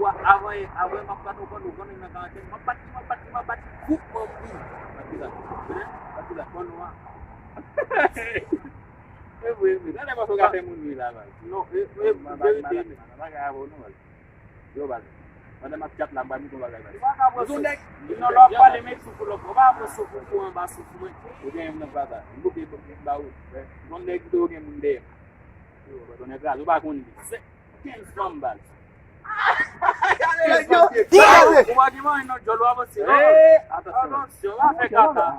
Awe makan ukon ina katen mapat kuk mobi. Patila kono wa. Nada masuk kafe mun bila bal. No, baga abo no bal. Yo bal. Pada masjid lamban itu baga bal. Baga abo sundek. No lo pale me suku lo ko ba mo suku ko ba suku mo. Ude em na baga. Mbuke bau. Non nek do ge munde. Yo ba don ga ba kun. Ken from bal. Umagima ino jolo abo si. Attention, va faire kata.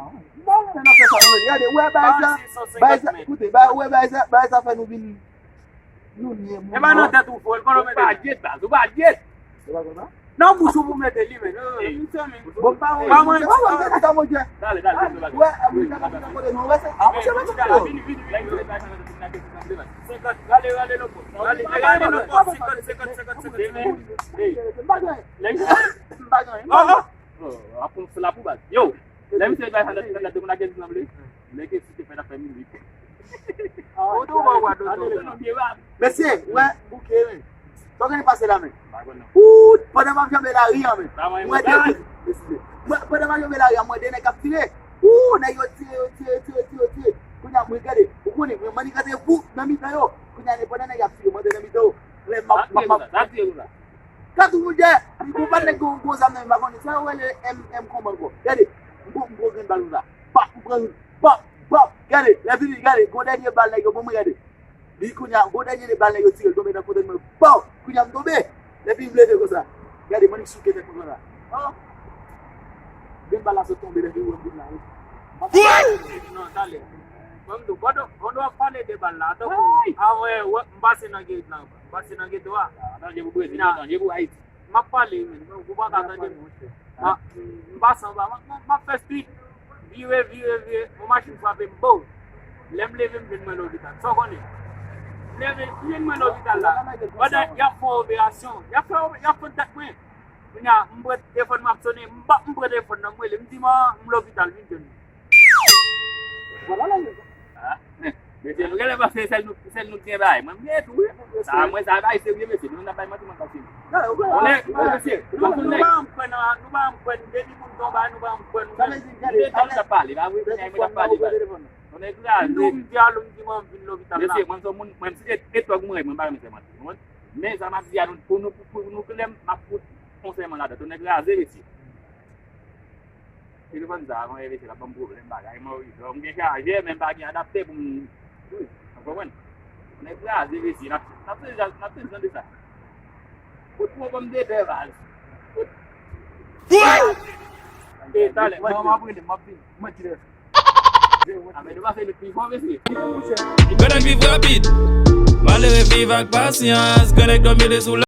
Baisa fait nous vin nous nie. E ba no te tu fo, kono me ba jet ba, tu ba jet. Não busu bu me deli me. Bon pa mo je. Dale. Ouais, no va ser. Ah, você vai fazer. Vini. Dale loco. Dale loco. 50. Oh, apun selapu bal. Yo. Let me say that handa tu nak jenis namle. Leke siti pena family. Odo wa do. Monsieur, ouais, bouquet. Toi qui passer là mais. Pendant ma vie la ria mais. Moi pendant ma vie la ria moi dene capturé. Na yo tie. Kunya mwigade. Ukuni mani kate fu na mitayo. Kunya ne pendant na capturé moi dene mitayo. Le ma. Katu muje, ikupa ne go zamne magoni. Sa wele M kombo. Gade. Mbo gen baluza. Pop. Gade. La vini gade. Go danye bal na yo bomu gade. Bi kunya go danye bal na yo tigel do me na kote me. Pow. Kunya mdobe. La vini blede ko sa. Gade mani suke te ko la. Oh. Ben bala so tombe de wo bi na. No, dale. Quando fale de balla, to awe mbase na gate na. Mbase na gate wa. Na jebu bwe na jebu haiti. Mapale men, go ba ta de. Mbasa ba ma festi. Vive, o machin fa be bo. Lem bin melodita. So koni. Lem melodita la. Wada ya for ovation. Ya for that way. Punya mbet telefon mapsone, mbet telefon na mwele mtima mlovital vin. Voilà là. Mais c'est le gars va faire celle nous tient bail. Moi bien tout. Ça moi ça bail c'est bien monsieur, nous n'a pas mati makasi. On est monsieur, nous ba mpwen deli mun tomba nous ba mpwen. On n'a pas, il va oui, il va pas. On est là, nous dialum di mon vin l'hôpital. Monsieur, moi so mun même si et toi moi ba monsieur mati. Mais ça m'a dit pour nous que l'aime ma foot conseil là, on est là zéro ici. Thì vẫn giả mà về thì là bấm bùa lên bà cái mồi rồi ông kia cái mình bà kia đáp tép không có quên này là gì cái gì nó tự nhiên đi sao bút mua bấm đê đê vào cái ta lại mà bưng để mập đi mất đi à mày đúng không phải được phi phong cái gì Gonna vivre rapide, malheureux vivre avec patience, connecte-toi mieux des sous